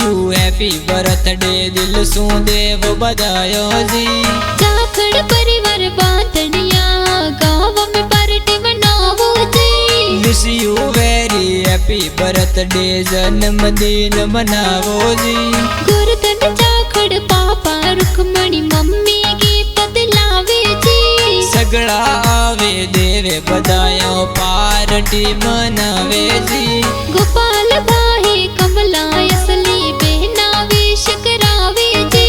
You happy birthday दिल सू देव बधायो जी। जाखड़ परिवार बांधनिया गाँव में पार्टी मनावो जी। Wish you very happy birthday जन्मदिन मनावो जी। गुरधन जाखड़ पापा रुक्मणी मम्मी की बदलावे जी। सगड़ा आवे देवे बधायो पार्टी मनावे जी। गोपाल भाई कमला असली बहना विश करावे जी।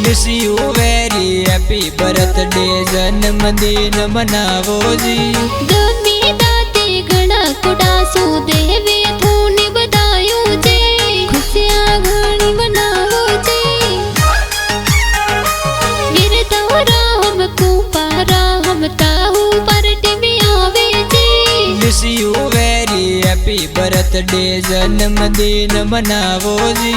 Wish you very happy birthday जन्मदिन मनावो जी। गमी दाते घना कुडासू देवे धूनी बधायो जी। खुशियां घनी मनावो जी। मेरे दौरा हम कुपारा हम ताहू पार्टी में आवे जी। Wish you very happy birthday जन्मदिन मनावो जी।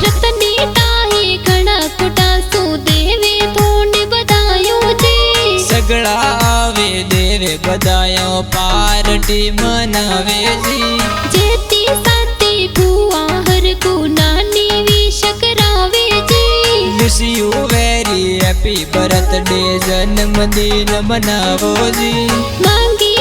रतनी ताही घना कुडासू देवे धूनी बधायो जी। सगड़ा आवे देवे बधायो पार्टी मनावे जी। जेती साती बुआ हर को नानी विश करावे जी। Wish you very happy birthday जन्मदिन मनावो जी। मांगी